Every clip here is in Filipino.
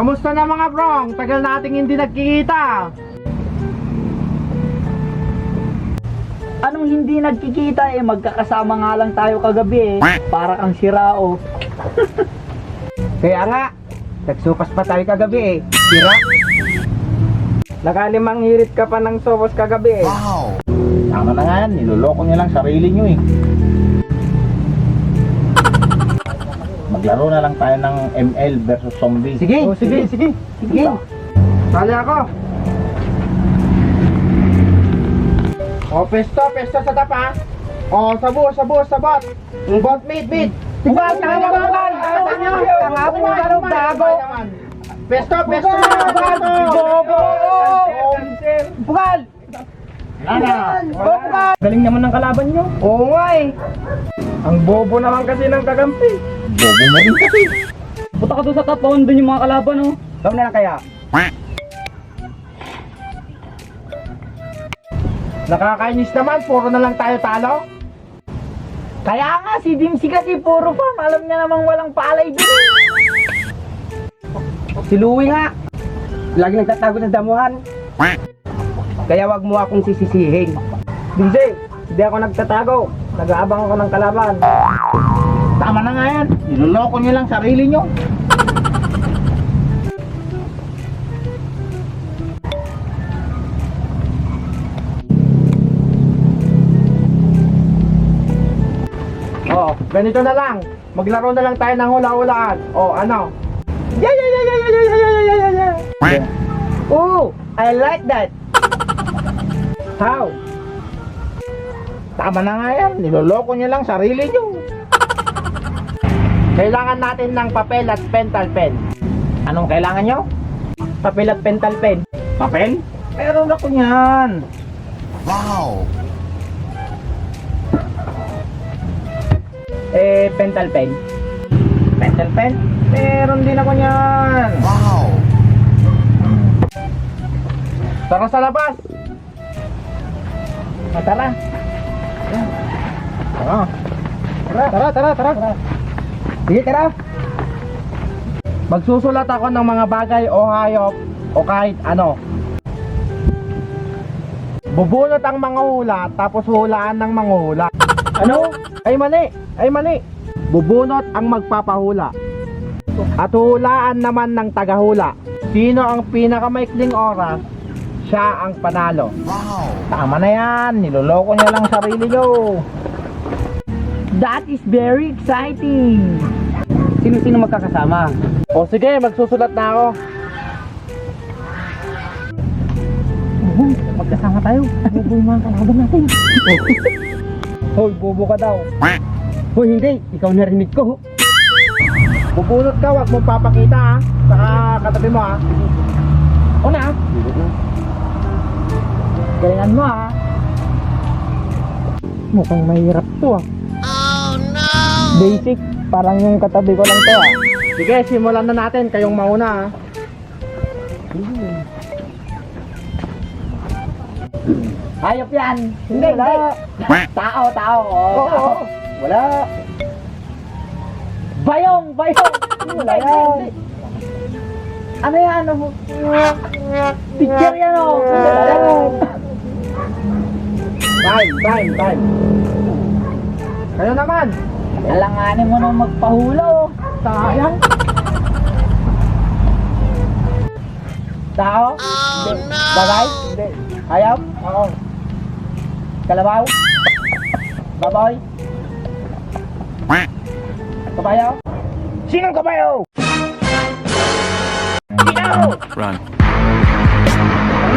Kamusta na mga brong? Tagal nating hindi nagkikita. Anong hindi nagkikita eh, magkakasama nga lang tayo kagabi eh. Para kang sirao. Kaya nga, nagsupas pa tayo kagabi eh. Sira. Nakalimang hirit ka pa ng sopos kagabi eh. Wow! Tama na nga yan, niloloko nyo lang sarili nyo eh. Maglaro na lang tayo ng ML versus zombie. Sige, sige. Sali ako. Pesto sa tapa. Sabot. Bot, meat. Bukan, bukan. Tanga po nga rin, bago. Pesto. Bobo. Bukan. Bukan. Galing naman ng kalaban nyo. Oo nga eh. Ang bobo naman kasi ng kagampi. Bobo mo rin kasi. Punta ka doon sa top, doon yung mga kalaban oh. Saan na lang kaya? Nakakainis naman, puro na lang tayo talo. Kaya nga, si Dimsy kasi puro farm. Alam niya namang walang palay doon. Si Louie nga, lagi nagtatago sa damuhan. Kaya wag mo akong sisisihin. Hindi ako nagtatago. Nag-aabang ako ng kalaban. Tama na nga yan, niloloko nyo lang sarili nyo. Ganito na lang. Maglaro na lang tayo ng hula-hulaan. Ano? Yeah. Oh, I like that. How? Tama na nga yan, niloloko nyo lang sarili nyo. Kailangan natin ng papel at pental pen. Anong kailangan nyo? Papel at pental pen. Papel? Meron ako yan. Wow! Pental pen. Pental pen? Meron din ako yan. Wow! Tara sa labas. Tara. Tara. Sige, tara. Magsusulat ako ng mga bagay o hayop o kahit ano. Bubunot ang mga hula, tapos hulaan ng manghula. Ano? Ay mali. Bubunot ang magpapahula. At hulaan naman ng tagahula. Sino ang pinakamaikling oras, siya ang panalo. Wow! Tama na yan, niloloko niya lang sarili nyo. That is very exciting. Sino magkakasama? O sige, magsusulat na ako. Magkasama tayo. Bobo yung mga kalaban natin. Hoy, bobo ka daw. Hoy, hindi. Ikaw narinig ko. Bubunot ka, wag mong papakita ha. Saka katabi mo ha. Una ha. Galingan mo ah. Mukhang mahirap to ah. Basic. Parang yung katabi ko lang to ah. Sige, simulan na natin. Kayong mauna ha. Hayop yan. Hindi. Tao. Oo. Tao. Wala. Bayong. Wala yan. Ano yan? Ano mo? Picture yan oh. Time. Kayo naman. Alanganin mo na magpahula oh. Sayang. Tao? Oh no! Bagay? Hindi. Hayop? Oo. Kalabaw? Baboy? Kabayo? Sinong kabayo? Run.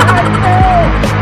Ano?